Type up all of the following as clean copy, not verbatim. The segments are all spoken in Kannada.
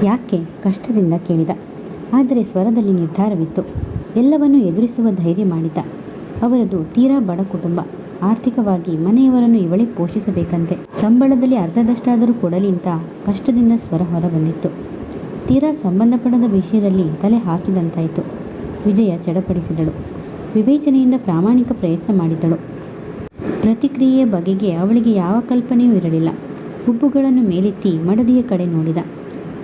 ಯಾಕೆ ಕಷ್ಟದಿಂದ ಕೇಳಿದ. ಆದರೆ ಸ್ವರದಲ್ಲಿ ನಿರ್ಧಾರವಿತ್ತು. ಎಲ್ಲವನ್ನೂ ಎದುರಿಸುವ ಧೈರ್ಯ ಮಾಡಿದ್ದ. ಅವರದು ತೀರಾ ಬಡ ಕುಟುಂಬ. ಆರ್ಥಿಕವಾಗಿ ಮನೆಯವರನ್ನು ಇವಳೇ ಪೋಷಿಸಬೇಕಂತೆ. ಸಂಬಳದಲ್ಲಿ ಅರ್ಧದಷ್ಟಾದರೂ ಕೊಡಲಿ ಅಂತ ಕಷ್ಟದಿಂದ ಸ್ವರ ಹೊರಬಂದಿತ್ತು. ತೀರಾ ಸಂಬಂಧಪಡದ ವಿಷಯದಲ್ಲಿ ತಲೆ ಹಾಕಿದಂತಾಯಿತು. ವಿಜಯ ಚಡಪಡಿಸಿದಳು. ವಿವೇಚನೆಯಿಂದ ಪ್ರಾಮಾಣಿಕ ಪ್ರಯತ್ನ ಮಾಡಿದಳು. ಪ್ರತಿಕ್ರಿಯೆಯ ಬಗೆಗೆ ಅವಳಿಗೆ ಯಾವ ಕಲ್ಪನೆಯೂ ಇರಲಿಲ್ಲ. ಹುಬ್ಬುಗಳನ್ನು ಮೇಲೆತ್ತಿ ಮಡದಿಯ ಕಡೆ ನೋಡಿದ.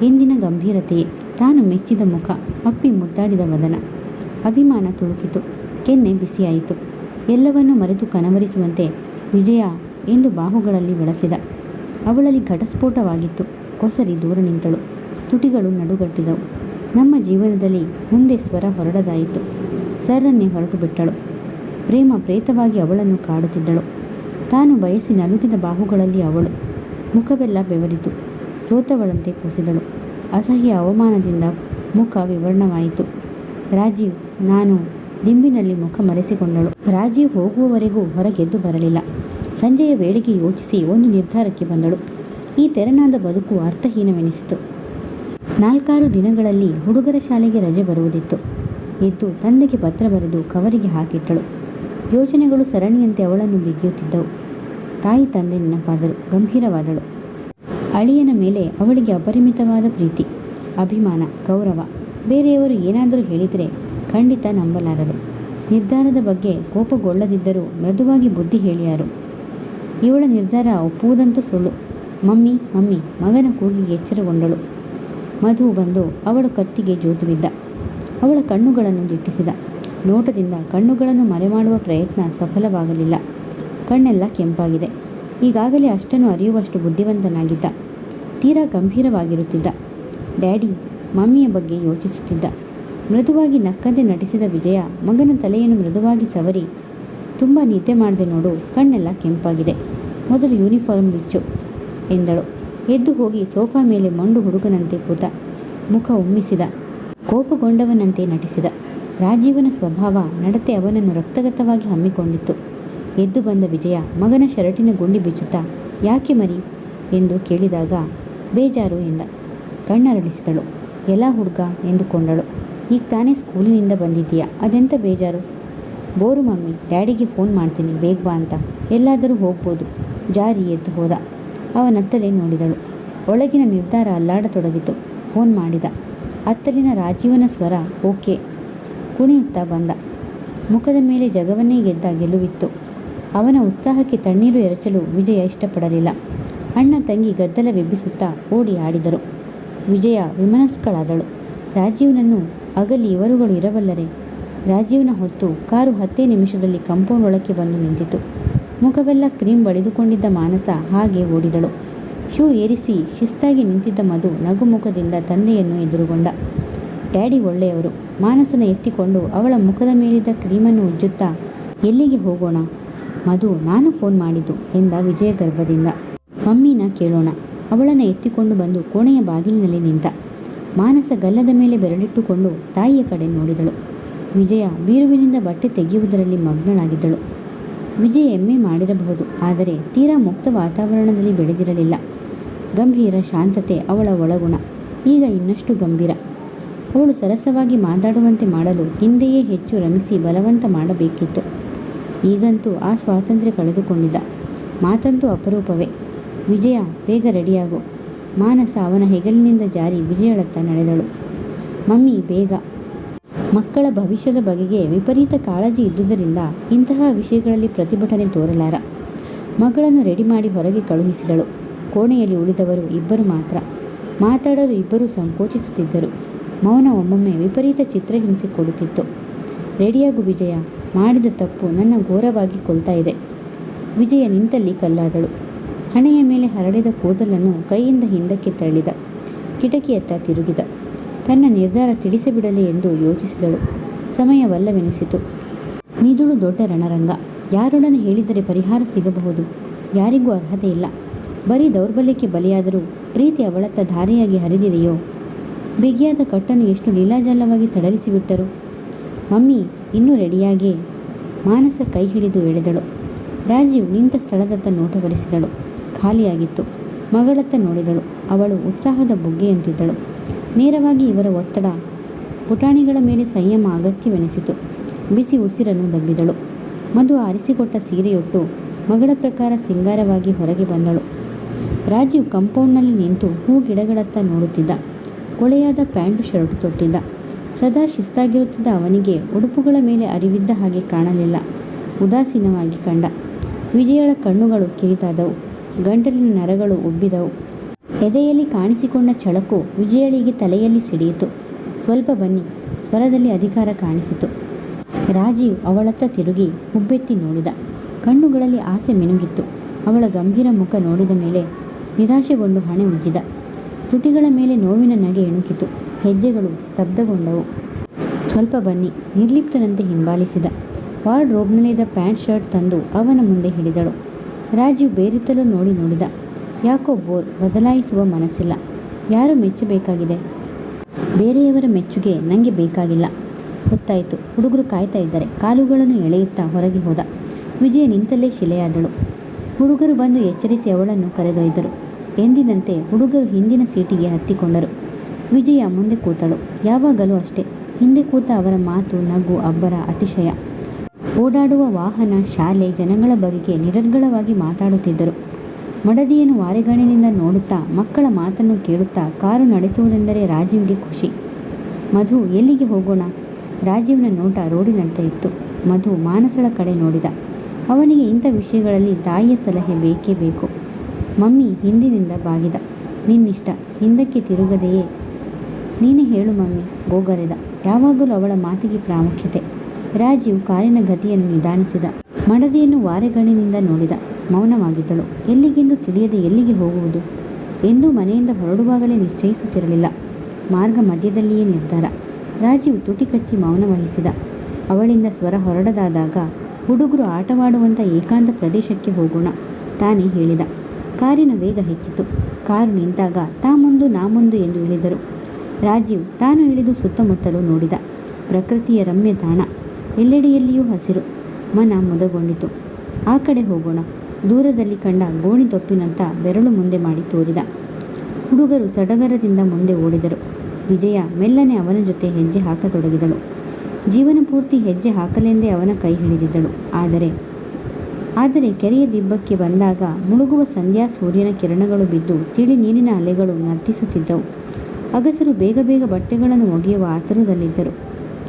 ಎಂದಿನ ಗಂಭೀರತೆಯೇ, ತಾನು ಮೆಚ್ಚಿದ ಮುಖ, ಅಪ್ಪಿ ಮುದ್ದಾಡಿದ ವದನ. ಅಭಿಮಾನ ತುಳುಕಿತು. ಕೆನ್ನೆ ಬಿಸಿಯಾಯಿತು. ಎಲ್ಲವನ್ನೂ ಮರೆತು ಕನವರಿಸುವಂತೆ ವಿಜಯ ಎಂದು ಬಾಹುಗಳಲ್ಲಿ ಬೆಳೆಸಿದ. ಅವಳಲ್ಲಿ ಘಟಸ್ಫೋಟವಾಗಿತ್ತು. ಕೊಸರಿ ದೂರ ನಿಂತಳು. ತುಟಿಗಳು ನಡುಗಟ್ಟಿದವು. ನಮ್ಮ ಜೀವನದಲ್ಲಿ ಮುಂದೆ ಸ್ವರ ಹೊರಡದಾಯಿತು. ಸರನ್ನೇ ಹೊರಟು ಬಿಟ್ಟಳು. ಪ್ರೇಮ ಪ್ರೇತವಾಗಿ ಅವಳನ್ನು ಕಾಡುತ್ತಿದ್ದಳು. ತಾನು ಬಯಸಿ ನಲುಗಿದ ಬಾಹುಗಳಲ್ಲಿ ಅವಳು. ಮುಖವೆಲ್ಲ ಬೆವರಿತು. ಸೋತವಳಂತೆ ಕುಸಿದಳು. ಅಸಹ್ಯ ಅವಮಾನದಿಂದ ಮುಖ ವಿವರ್ಣವಾಯಿತು. ರಾಜೀವ್, ನಾನು ದಿಂಬಿನಲ್ಲಿ ಮುಖ ಮರೆಸಿಕೊಂಡಳು. ರಾಜೀವ್ ಹೋಗುವವರೆಗೂ ಹೊರಗೆದ್ದು ಬರಲಿಲ್ಲ. ಸಂಜೆಯ ವೇಳೆಗೆ ಯೋಚಿಸಿ ಒಂದು ನಿರ್ಧಾರಕ್ಕೆ ಬಂದಳು. ಈ ತೆರನಾದ ಬದುಕು ಅರ್ಥಹೀನವೆನಿಸಿತು. 4-6 ದಿನಗಳಲ್ಲಿ ಹುಡುಗರ ಶಾಲೆಗೆ ರಜೆ ಬರುವುದಿತ್ತು. ಎದ್ದು ತಂದೆಗೆ ಪತ್ರ ಬರೆದು ಕವರಿಗೆ ಹಾಕಿಟ್ಟಳು. ಯೋಚನೆಗಳು ಸರಣಿಯಂತೆ ಅವಳನ್ನು ಬಿಗಿಯುತ್ತಿದ್ದವು. ತಾಯಿ ತಂದೆ ನೆನಪಾದರು. ಗಂಭೀರವಾದಳು. ಅಳಿಯನ ಮೇಲೆ ಅವಳಿಗೆ ಅಪರಿಮಿತವಾದ ಪ್ರೀತಿ, ಅಭಿಮಾನ, ಗೌರವ. ಬೇರೆಯವರು ಏನಾದರೂ ಹೇಳಿದರೆ ಖಂಡಿತ ನಂಬಲಾರರು. ನಿರ್ಧಾರದ ಬಗ್ಗೆ ಕೋಪಗೊಳ್ಳದಿದ್ದರೂ ಮೃದುವಾಗಿ ಬುದ್ಧಿ ಹೇಳಿಯಾರು. ಇವಳ ನಿರ್ಧಾರ ಒಪ್ಪುವುದಂತೂ ಸುಳ್ಳು. ಮಮ್ಮಿ ಮಮ್ಮಿ ಮಗನ ಕೂಗಿಗೆ ಎಚ್ಚರಗೊಂಡಳು. ಮಧು ಬಂದು ಅವಳ ಕತ್ತಿಗೆ ಜೋತು ಬಿದ್ದ. ಅವಳ ಕಣ್ಣುಗಳನ್ನು ದಿಟ್ಟಿಸಿದ. ನೋಟದಿಂದ ಕಣ್ಣುಗಳನ್ನು ಮರೆಮಾಡುವ ಪ್ರಯತ್ನ ಸಫಲವಾಗಲಿಲ್ಲ. ಕಣ್ಣೆಲ್ಲ ಕೆಂಪಾಗಿದೆ. ಈಗಾಗಲೇ ಅಷ್ಟನ್ನು ಅರಿಯುವಷ್ಟು ಬುದ್ಧಿವಂತನಾಗಿದ್ದ. ತೀರಾ ಗಂಭೀರವಾಗಿರುತ್ತಿದ್ದ. ಡ್ಯಾಡಿ, ಮಮ್ಮಿಯ ಬಗ್ಗೆ ಯೋಚಿಸುತ್ತಿದ್ದ. ಮೃದುವಾಗಿ ನಕ್ಕಂತೆ ನಟಿಸಿದ ವಿಜಯ ಮಗನ ತಲೆಯನ್ನು ಮೃದುವಾಗಿ ಸವರಿ, ತುಂಬ ನಿದ್ದೆ ಮಾಡಿದೆ ನೋಡು, ಕಣ್ಣೆಲ್ಲ ಕೆಂಪಾಗಿದೆ. ಮೊದಲು ಯೂನಿಫಾರ್ಮ್ ಬಿಚ್ಚು ಎಂದಳು. ಎದ್ದು ಹೋಗಿ ಸೋಫಾ ಮೇಲೆ ಮಂಡು ಹುಡುಗನಂತೆ ಕೂತ. ಮುಖ ಉಮ್ಮಿಸಿದ. ಕೋಪಗೊಂಡವನಂತೆ ನಟಿಸಿದ. ರಾಜೀವನ ಸ್ವಭಾವ, ನಡತೆ ಅವನನ್ನು ರಕ್ತಗತವಾಗಿ ಹಮ್ಮಿಕೊಂಡಿತ್ತು. ಎದ್ದು ಬಂದ ವಿಜಯ ಮಗನ ಶರ್ಟಿನ ಗುಂಡಿ ಬಿಚ್ಚುತ್ತಾ, ಯಾಕೆ ಮರಿ ಎಂದು ಕೇಳಿದಾಗ ಬೇಜಾರು ಎಂದ. ಕಣ್ಣರಳಿಸಿದಳು. ಎಲ್ಲ ಹುಡುಗ ಎಂದುಕೊಂಡಳು. ಈಗ ತಾನೇ ಸ್ಕೂಲಿನಿಂದ ಬಂದಿದ್ದೀಯಾ, ಅದೆಂತ ಬೇಜಾರು? ಬೋರು ಮಮ್ಮಿ, ಡ್ಯಾಡಿಗೆ ಫೋನ್ ಮಾಡ್ತೀನಿ ಬೇಗ ಬಾ ಅಂತ. ಎಲ್ಲಾದರೂ ಹೋಗ್ಬೋದು. ಜಾರಿ ಎದ್ದು ಹೋದ. ಅವನತ್ತಲೇ ನೋಡಿದಳು. ಒಳಗಿನ ನಿರ್ಧಾರ ಅಲ್ಲಾಡತೊಡಗಿತು. ಫೋನ್ ಮಾಡಿದ. ಅತ್ತಲಿನ ರಾಜೀವನ ಸ್ವರ ಓಕೆ. ಕುಣಿಯುತ್ತಾ ಬಂದ. ಮುಖದ ಮೇಲೆ ಜಗವನ್ನೇ ಗೆದ್ದ ಗೆಲುವಿತ್ತು. ಅವನ ಉತ್ಸಾಹಕ್ಕೆ ತಣ್ಣೀರು ಎರಚಲು ವಿಜಯ ಇಷ್ಟಪಡಲಿಲ್ಲ. ಅಣ್ಣ ತಂಗಿ ಗದ್ದಲವೆಬ್ಬಿಸುತ್ತಾ ಓಡಿ ಆಡಿದರು. ವಿಜಯ ವಿಮನಸ್ಕಳಾದಳು. ರಾಜೀವ್ನನ್ನು ಅಗಲಿ ಇವರುಗಳು ಇರಬಲ್ಲರೆ? ರಾಜೀವ್ನ ಹೊತ್ತು ಕಾರು 10 ನಿಮಿಷದಲ್ಲಿ ಕಾಂಪೌಂಡ್ ಒಳಕ್ಕೆ ಬಂದು ನಿಂತಿತು. ಮುಖವೆಲ್ಲ ಕ್ರೀಮ್ ಬಳಿದುಕೊಂಡಿದ್ದ ಮಾನಸ ಹಾಗೆ ಓಡಿದಳು. ಶೂ ಏರಿಸಿ ಶಿಸ್ತಾಗಿ ನಿಂತಿದ್ದ ಮಧು ನಗುಮುಖದಿಂದ ತಂದೆಯನ್ನು ಎದುರುಗೊಂಡ. ಡ್ಯಾಡಿ ಒಳ್ಳೆಯವರು. ಮಾನಸನ ಎತ್ತಿಕೊಂಡು ಅವಳ ಮುಖದ ಮೇಲಿದ್ದ ಕ್ರೀಮನ್ನು ಉಜ್ಜುತ್ತಾ, ಎಲ್ಲಿಗೆ ಹೋಗೋಣ? ಮಧು, ನಾನು ಫೋನ್ ಮಾಡಿದ್ದು ಎಂದ ವಿಜಯ ಗರ್ಭದಿಂದ. ಮಮ್ಮಿನ ಕೇಳೋಣ. ಅವಳನ್ನು ಎತ್ತಿಕೊಂಡು ಬಂದು ಕೋಣೆಯ ಬಾಗಿಲಿನಲ್ಲಿ ನಿಂತ. ಮಾನಸ ಗಲ್ಲದ ಮೇಲೆ ಬೆರಳಿಟ್ಟುಕೊಂಡು ತಾಯಿಯ ಕಡೆ ನೋಡಿದಳು. ವಿಜಯ ಬೀರುವಿನಿಂದ ಬಟ್ಟೆ ತೆಗೆಯುವುದರಲ್ಲಿ ಮಗ್ನಳಾಗಿದ್ದಳು. ವಿಜಯ ಎಮ್ಮೆ ಮಾಡಿರಬಹುದು, ಆದರೆ ತೀರಾ ಮುಕ್ತ ವಾತಾವರಣದಲ್ಲಿ ಬೆಳೆದಿರಲಿಲ್ಲ. ಗಂಭೀರ ಶಾಂತತೆ ಅವಳ ಒಳಗುಣ. ಈಗ ಇನ್ನಷ್ಟು ಗಂಭೀರ. ಅವಳು ಸರಸವಾಗಿ ಮಾತಾಡುವಂತೆ ಮಾಡಲು ಹಿಂದೆಯೇ ಹೆಚ್ಚು ರಮಿಸಿ ಬಲವಂತ ಮಾಡಬೇಕಿತ್ತು. ಈಗಂತೂ ಆ ಸ್ವಾತಂತ್ರ್ಯ ಕಳೆದುಕೊಂಡಿದ್ದ. ಮಾತಂತೂ ಅಪರೂಪವೇ. ವಿಜಯ, ಬೇಗ ರೆಡಿಯಾಗು. ಮಾನಸ ಅವನ ಹೆಗಲಿನಿಂದ ಜಾರಿ ವಿಜಯಳತ್ತ ನಡೆದಳು. ಮಮ್ಮಿ, ಬೇಗ. ಮಕ್ಕಳ ಭವಿಷ್ಯದ ಬಗೆಗೆ ವಿಪರೀತ ಕಾಳಜಿ ಇದ್ದುದರಿಂದ ಇಂತಹ ವಿಷಯಗಳಲ್ಲಿ ಪ್ರತಿಭಟನೆ ತೋರಲಾರ. ಮಗಳನ್ನು ರೆಡಿ ಮಾಡಿ ಹೊರಗೆ ಕಳುಹಿಸಿದಳು. ಕೋಣೆಯಲ್ಲಿ ಉಳಿದವರು ಇಬ್ಬರು ಮಾತ್ರ. ಮಾತಾಡಲು ಇಬ್ಬರೂ ಸಂಕೋಚಿಸುತ್ತಿದ್ದರು. ಮೌನ ಒಮ್ಮೊಮ್ಮೆ ವಿಪರೀತ ಚಿತ್ರಹಿಂಸೆ ಕೊಡುತ್ತಿತ್ತು. ರೆಡಿಯಾಗು ವಿಜಯ, ಮಾಡಿದ ತಪ್ಪು ನನ್ನ ಘೋರವಾಗಿ ಕೊಲ್ತಾ ಇದೆ. ವಿಜಯ ನಿಂತಲ್ಲಿ ಕಲ್ಲಾದಳು. ಹಣೆಯ ಮೇಲೆ ಹರಡಿದ ಕೂದಲನ್ನು ಕೈಯಿಂದ ಹಿಂದಕ್ಕೆ ತಳ್ಳಿದ. ಕಿಟಕಿಯತ್ತ ತಿರುಗಿದ. ತನ್ನ ನಿರ್ಧಾರ ತಿಳಿಸಿಬಿಡಲಿ ಎಂದು ಯೋಚಿಸಿದಳು. ಸಮಯವಲ್ಲವೆನಿಸಿತು. ಮಿದುಳು ದೊಡ್ಡ ರಣರಂಗ. ಯಾರೊಡನೆ ಹೇಳಿದರೆ ಪರಿಹಾರ ಸಿಗಬಹುದು? ಯಾರಿಗೂ ಅರ್ಹತೆ ಇಲ್ಲ. ಬರೀ ದೌರ್ಬಲ್ಯಕ್ಕೆ ಬಲಿಯಾದರೂ ಪ್ರೀತಿ ಅವಳತ್ತ ಧಾರೆಯಾಗಿ ಹರಿದಿದೆಯೋ? ಬಿಗಿಯಾದ ಕಟ್ಟನ್ನು ಎಷ್ಟು ಲೀಲಾಜಾಲವಾಗಿ ಸಡಲಿಸಿಬಿಟ್ಟರು. ಮಮ್ಮಿ, ಇನ್ನೂ ರೆಡಿಯಾಗೇ? ಮಾನಸ ಕೈ ಹಿಡಿದು ಎಳೆದಳು. ರಾಜೀವ್ ನಿಂತ ಸ್ಥಳದತ್ತ ನೋಟವರಿಸಿದಳು. ಖಾಲಿಯಾಗಿತ್ತು. ಮಗಳತ್ತ ನೋಡಿದಳು. ಅವಳು ಉತ್ಸಾಹದ ಬುಗ್ಗೆಯಂತಿದ್ದಳು. ನೇರವಾಗಿ ಇವರ ಒತ್ತಡ ಪುಟಾಣಿಗಳ ಮೇಲೆ ಸಂಯಮ ಅಗತ್ಯವೆನಿಸಿತು. ಬಿಸಿ ಉಸಿರನ್ನು ದಬ್ಬಿದಳು. ಮಧು ಆರಿಸಿಕೊಟ್ಟ ಸೀರೆಯೊಟ್ಟು ಮಗಳ ಪ್ರಕಾರ ಸಿಂಗಾರವಾಗಿ ಹೊರಗೆ ಬಂದಳು. ರಾಜೀವ್ ಕಾಂಪೌಂಡ್ನಲ್ಲಿ ನಿಂತು ಹೂ ಗಿಡಗಳತ್ತ ನೋಡುತ್ತಿದ್ದ. ಕೊಳೆಯಾದ ಪ್ಯಾಂಟು ಶರ್ಟು ತೊಟ್ಟಿದ್ದ. ಸದಾ ಶಿಸ್ತಾಗಿರುತ್ತಿದ್ದ ಅವನಿಗೆ ಉಡುಪುಗಳ ಮೇಲೆ ಅರಿವಿದ್ದ ಹಾಗೆ ಕಾಣಲಿಲ್ಲ. ಉದಾಸೀನವಾಗಿ ಕಂಡ. ವಿಜಯಳ ಕಣ್ಣುಗಳು ಕಿರಿದಾದವು. ಗಂಟಲಿನ ನರಗಳು ಉಬ್ಬಿದವು. ಎದೆಯಲ್ಲಿ ಕಾಣಿಸಿಕೊಂಡ ಛಳಕು ವಿಜಯಳಿಗೆ ತಲೆಯಲ್ಲಿ ಸಿಡಿಯಿತು. ಸ್ವಲ್ಪ ಬನ್ನಿ. ಸ್ವರದಲ್ಲಿ ಅಧಿಕಾರ ಕಾಣಿಸಿತು. ರಾಜೀವ್ ಅವಳತ್ತ ತಿರುಗಿ ಹುಬ್ಬೆತ್ತಿ ನೋಡಿದ. ಕಣ್ಣುಗಳಲ್ಲಿ ಆಸೆ ಮಿನುಗಿತ್ತು. ಅವಳ ಗಂಭೀರ ಮುಖ ನೋಡಿದ ಮೇಲೆ ನಿರಾಶೆಗೊಂಡು ಹಣೆ ಉಜ್ಜಿದ. ತುಟಿಗಳ ಮೇಲೆ ನೋವಿನ ನಗೆ ಇಣುಕಿತು. ಹೆಜ್ಜೆಗಳು ಸ್ತಬ್ಧಗೊಂಡವು. ಸ್ವಲ್ಪ ಬನ್ನಿ, ನಿರ್ಲಿಪ್ತನಂತೆ ಹಿಂಬಾಲಿಸಿದ. ವಾರ್ಡ್ರೋಬ್ನಲ್ಲಿದ್ದ ಪ್ಯಾಂಟ್ ಶರ್ಟ್ ತಂದು ಅವನ ಮುಂದೆ ಹಿಡಿದಳು. ರಾಜೀವ್ ಬೇರಿತ್ತಲೂ ನೋಡಿದ. ಯಾಕೋ ಬೋರ್, ಬದಲಾಯಿಸುವ ಮನಸ್ಸಿಲ್ಲ. ಯಾರು ಮೆಚ್ಚಬೇಕಾಗಿದೆ? ಬೇರೆಯವರ ಮೆಚ್ಚುಗೆ ನನಗೆ ಬೇಕಾಗಿಲ್ಲ. ಹೊತ್ತಾಯಿತು. ಹುಡುಗರು ಕಾಯ್ತಾ ಇದ್ದಾರೆ. ಕಾಲುಗಳನ್ನು ಎಳೆಯುತ್ತಾ ಹೊರಗೆ ಹೋದ. ವಿಜಯ ನಿಂತಲ್ಲೇ ಶಿಲೆಯಾದಳು. ಹುಡುಗರು ಬಂದು ಎಚ್ಚರಿಸಿ ಅವಳನ್ನು ಕರೆದೊಯ್ದರು. ಎಂದಿನಂತೆ ಹುಡುಗರು ಹಿಂದಿನ ಸೀಟಿಗೆ ಹತ್ತಿಕೊಂಡರು. ವಿಜಯ ಮುಂದೆ ಕೂತಳು. ಯಾವಾಗಲೂ ಅಷ್ಟೇ. ಹಿಂದೆ ಕೂತ ಅವರ ಮಾತು, ನಗು, ಅಬ್ಬರ, ಅತಿಶಯ. ಓಡಾಡುವ ವಾಹನ, ಶಾಲೆ, ಜನಗಳ ಬಗೆಗೆ ನಿರರ್ಗಳವಾಗಿ ಮಾತಾಡುತ್ತಿದ್ದರು. ಮಡದಿಯನ್ನು ವಾರೆಗಣ್ಣಿನಿಂದ ನೋಡುತ್ತಾ, ಮಕ್ಕಳ ಮಾತನ್ನು ಕೇಳುತ್ತಾ ಕಾರು ನಡೆಸುವುದೆಂದರೆ ರಾಜೀವ್ಗೆ ಖುಷಿ. ಮಧು, ಎಲ್ಲಿಗೆ ಹೋಗೋಣ? ರಾಜೀವ್ನ ನೋಟ ರೋಡಿನಂತೆ ಇತ್ತು. ಮಧು ಮಾನಸಳ ಕಡೆ ನೋಡಿದ. ಅವನಿಗೆ ಇಂಥ ವಿಷಯಗಳಲ್ಲಿ ತಾಯಿಯ ಸಲಹೆ ಬೇಕೇ ಬೇಕು. ಮಮ್ಮಿ ಹಿಂದಿನಿಂದ ಬಾಗಿದ. ನಿನ್ನಿಷ್ಟ. ಹಿಂದಕ್ಕೆ ತಿರುಗದೆಯೇ ನೀನೇ ಹೇಳು ಮಮ್ಮಿ, ಗೋಗರೆದ. ಯಾವಾಗಲೂ ಅವಳ ಮಾತಿಗೆ ಪ್ರಾಮುಖ್ಯತೆ. ರಾಜೀವ್ ಕಾರಿನ ಗತಿಯನ್ನು ನಿಧಾನಿಸಿದ. ಮಡದಿಯನ್ನು ವಾರೆಗಣ್ಣಿನಿಂದ ನೋಡಿದ. ಮೌನವಾಗಿದ್ದಳು. ಎಲ್ಲಿಗೆಂದು ತಿಳಿಯದೆ ಎಲ್ಲಿಗೆ ಹೋಗುವುದು ಎಂದೂ ಮನೆಯಿಂದ ಹೊರಡುವಾಗಲೇ ನಿಶ್ಚಯಿಸುತ್ತಿರಲಿಲ್ಲ. ಮಾರ್ಗ ಮಧ್ಯದಲ್ಲಿಯೇ ನಿರ್ಧಾರ. ರಾಜೀವ್ ತುಟಿ ಕಚ್ಚಿ ಮೌನ ವಹಿಸಿದ. ಅವಳಿಂದ ಸ್ವರ ಹೊರಡದಾದಾಗ ಹುಡುಗರು ಆಟವಾಡುವಂಥ ಏಕಾಂತ ಪ್ರದೇಶಕ್ಕೆ ಹೋಗೋಣ ತಾನೇ ಹೇಳಿದ. ಕಾರಿನ ವೇಗ ಹೆಚ್ಚಿತು. ಕಾರು ನಿಂತಾಗ ತಾ ಮುಂದು ನಾ ಮುಂದು ಎಂದು ಇಳಿದರು. ರಾಜೀವ್ ತಾನು ಇಳಿದು ಸುತ್ತಮುತ್ತಲೂ ನೋಡಿದ. ಪ್ರಕೃತಿಯ ರಮ್ಯ ತಾಣ. ಎಲ್ಲೆಡೆಯಲ್ಲಿಯೂ ಹಸಿರು. ಮನ ಮುದಗೊಂಡಿತು. ಆ ಕಡೆ ಹೋಗೋಣ. ದೂರದಲ್ಲಿ ಕಂಡ ಗೋಣಿ ತೊಪ್ಪಿನಂತ ಬೆರಳು ಮುಂದೆ ಮಾಡಿ ತೋರಿದ. ಹುಡುಗರು ಸಡಗರದಿಂದ ಮುಂದೆ ಓಡಿದರು. ವಿಜಯ ಮೆಲ್ಲನೆ ಅವನ ಜೊತೆ ಹೆಜ್ಜೆ ಹಾಕತೊಡಗಿದಳು. ಜೀವನ ಪೂರ್ತಿ ಹೆಜ್ಜೆ ಹಾಕಲೆಂದೇ ಅವನ ಕೈ ಹಿಡಿದಿದ್ದಳು. ಆದರೆ ಕೆರೆಯ ದಿಬ್ಬಕ್ಕೆ ಬಂದಾಗ ಮುಳುಗುವ ಸಂಧ್ಯಾ ಸೂರ್ಯನ ಕಿರಣಗಳು ಬಿದ್ದು ತಿಳಿ ನೀರಿನ ಅಲೆಗಳು ನರ್ತಿಸುತ್ತಿದ್ದವು. ಅಗಸರು ಬೇಗ ಬೇಗ ಬಟ್ಟೆಗಳನ್ನು ಒಗೆಯುವ ಆತುರದಲ್ಲಿದ್ದರು.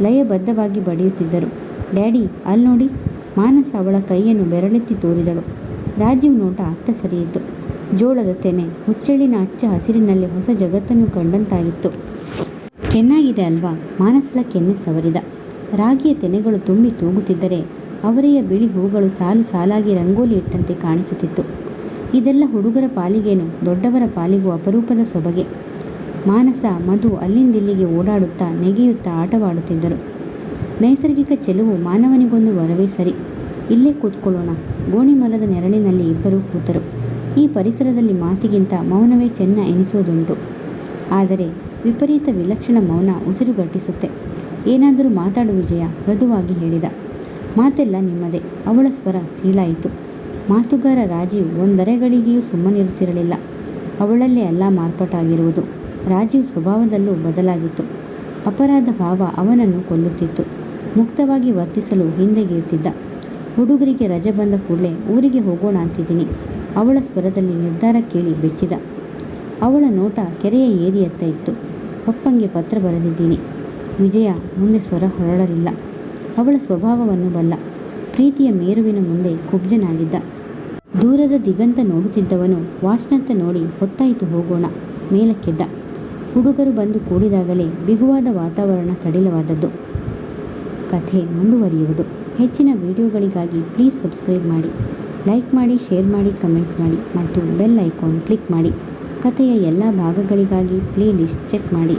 ಲಯಬದ್ಧವಾಗಿ ಬಡಿಯುತ್ತಿದ್ದರು. ಡ್ಯಾಡಿ, ಅಲ್ಲಿ ನೋಡಿ. ಮಾನಸ ಅವಳ ಕೈಯನ್ನು ಬೆರಳೆತ್ತಿ ತೋರಿದಳು. ರಾಜೀವ್ ನೋಟ ಅತ್ತ ಸರಿಯಿತು. ಜೋಳದ ತೆನೆ, ಹುಚ್ಚೆಳ್ಳಿನ ಅಚ್ಚ ಹಸಿರಿನಲ್ಲಿ ಹೊಸ ಜಗತ್ತನ್ನು ಕಂಡಂತಾಗಿತ್ತು. ಚೆನ್ನಾಗಿದೆ ಅಲ್ವಾ? ಮಾನಸಳ ಕೆನ್ನೆ ಸವರಿದ. ರಾಗಿಯ ತೆನೆಗಳು ತುಂಬಿ ತೂಗುತ್ತಿದ್ದರೆ ಅವರೆಯ ಬಿಳಿ ಹೂಗಳು ಸಾಲು ಸಾಲಾಗಿ ರಂಗೋಲಿ ಇಟ್ಟಂತೆ ಕಾಣಿಸುತ್ತಿತ್ತು. ಇದೆಲ್ಲ ಹುಡುಗರ ಪಾಲಿಗೇನು, ದೊಡ್ಡವರ ಪಾಲಿಗೂ ಅಪರೂಪದ ಸೊಬಗೆ. ಮಾನಸ, ಮಧು ಅಲ್ಲಿಂದಿಲ್ಲಿಗೆ ಓಡಾಡುತ್ತಾ ನೆಗೆಯುತ್ತಾ ಆಟವಾಡುತ್ತಿದ್ದರು. ನೈಸರ್ಗಿಕ ಚೆಲುವು ಮಾನವನಿಗೊಂದು ವರವೇ ಸರಿ. ಇಲ್ಲೇ ಕೂತ್ಕೊಳ್ಳೋಣ. ಗೋಣಿ ಮರದ ನೆರಳಿನಲ್ಲಿ ಇಬ್ಬರೂ ಕೂತರು. ಈ ಪರಿಸರದಲ್ಲಿ ಮಾತಿಗಿಂತ ಮೌನವೇ ಚೆನ್ನ ಎನಿಸೋದುಂಟು. ಆದರೆ ವಿಪರೀತ ವಿಲಕ್ಷಣ ಮೌನ ಉಸಿರುಗಟ್ಟಿಸುತ್ತೆ. ಏನಾದರೂ ಮಾತಾಡು ವಿಜಯ, ಮೃದುವಾಗಿ ಹೇಳಿದ. ಮಾತೆಲ್ಲ ನಿಮ್ಮದೇ. ಅವಳ ಸ್ವರ ಸೀಳಾಯಿತು. ಮಾತುಗಾರ ರಾಜೀವ್ ಒಂದರೆಗಳಿಗೆಯೂ ಸುಮ್ಮನಿರುತ್ತಿರಲಿಲ್ಲ. ಅವಳಲ್ಲೇ ಎಲ್ಲ ಮಾರ್ಪಾಟಾಗಿರುವುದು. ರಾಜೀವ್ ಸ್ವಭಾವದಲ್ಲೂ ಬದಲಾಗಿತ್ತು. ಅಪರಾಧ ಭಾವ ಅವನನ್ನು ಕೊಲ್ಲುತ್ತಿತ್ತು. ಮುಕ್ತವಾಗಿ ವರ್ತಿಸಲು ಹಿಂದೆಗೆಯುತ್ತಿದ್ದ. ಹುಡುಗರಿಗೆ ರಜೆ ಬಂದ ಕೂಡಲೇ ಊರಿಗೆ ಹೋಗೋಣ ಅಂತಿದ್ದೀನಿ. ಅವಳ ಸ್ವರದಲ್ಲಿ ನಿರ್ಧಾರ ಕೇಳಿ ಬೆಚ್ಚಿದ. ಅವಳ ನೋಟ ಕೆರೆಯ ಏರಿಯತ್ತ ಇತ್ತು. ಪಪ್ಪಂಗೆ ಪತ್ರ ಬರೆದಿದ್ದೀನಿ. ವಿಜಯ ಮುಂದೆ ಸ್ವರ ಹೊರಡಲಿಲ್ಲ. ಅವಳ ಸ್ವಭಾವವನ್ನು ಬಲ್ಲ. ಪ್ರೀತಿಯ ಮೇರುವಿನ ಮುಂದೆ ಕುಬ್ಜನಾಗಿದ್ದ. ದೂರದ ದಿಗಂತ ನೋಡುತ್ತಿದ್ದವನು ವಾಚ್ನತ್ತ ನೋಡಿ ಹೊತ್ತಾಯಿತು ಹೋಗೋಣ ಮೇಲಕ್ಕೆದ್ದ. ಹುಡುಗರು ಬಂದು ಕೂಡಿದಾಗಲೇ ಬಿಗುವಾದ ವಾತಾವರಣ ಸಡಿಲವಾದದ್ದು. ಕಥೆ ಮುಂದುವರಿಯುವುದು. ಹೆಚ್ಚಿನ ವಿಡಿಯೋಗಳಿಗಾಗಿ ಪ್ಲೀಸ್ ಸಬ್ಸ್ಕ್ರೈಬ್ ಮಾಡಿ, ಲೈಕ್ ಮಾಡಿ, ಶೇರ್ ಮಾಡಿ, ಕಮೆಂಟ್ಸ್ ಮಾಡಿ ಮತ್ತು ಬೆಲ್ ಐಕಾನ್ ಕ್ಲಿಕ್ ಮಾಡಿ. ಕಥೆಯ ಎಲ್ಲ ಭಾಗಗಳಿಗಾಗಿ ಪ್ಲೇ ಲಿಸ್ಟ್ ಚೆಕ್ ಮಾಡಿ.